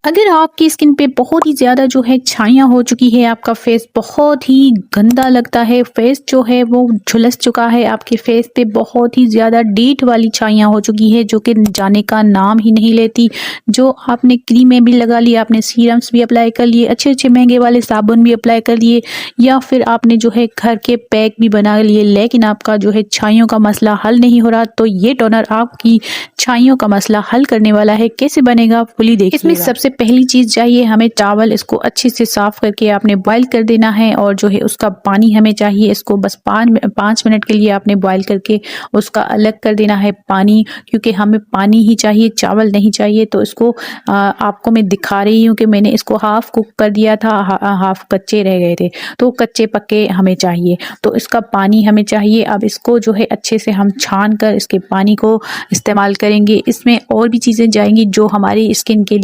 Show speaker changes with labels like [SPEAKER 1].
[SPEAKER 1] अगर आपकी स्किन पे बहुत ही ज़्यादा जो है छाइयाँ हो चुकी है, आपका फेस बहुत ही गंदा लगता है, फेस जो है वो झुलस चुका है, आपके फेस पे बहुत ही ज़्यादा डीठ वाली छाइयाँ हो चुकी है जो कि जाने का नाम ही नहीं लेती। जो आपने क्रीमें भी लगा ली, आपने सीरम्स भी अप्लाई कर लिए, अच्छे-अच्छे महँगे वाले साबुन भी अप्लाई कर लिए या फिर आपने जो है घर के पैक भी बना लिए, लेकिन आपका जो है छाइयों का मसला हल नहीं हो रहा, तो ये टोनर आपकी छाइयों का मसला हल करने वाला है। कैसे बनेगा फुली देखिएगा। इसमें सबसे पहली चीज़ चाहिए हमें चावल, इसको अच्छे से साफ़ करके आपने बॉयल कर देना है और जो है उसका पानी हमें चाहिए, इसको बस 5 मिनट के लिए आपने बॉयल करके उसका अलग कर देना है पानी, क्योंकि हमें पानी ही चाहिए, चावल नहीं चाहिए। तो इसको आपको मैं दिखा रही हूँ कि मैंने इसको हाफ़ कुक कर दिया था, हाफ़ कच्चे रह गए थे, तो कच्चे पक्के हमें चाहिए। तो इसका पानी हमें चाहिए। अब इसको जो है अच्छे से हम छान कर इसके पानी को इस्तेमाल करेंगे। इसमें और भी चीज़ें जाएँगी जो हमारी स्किन के लिए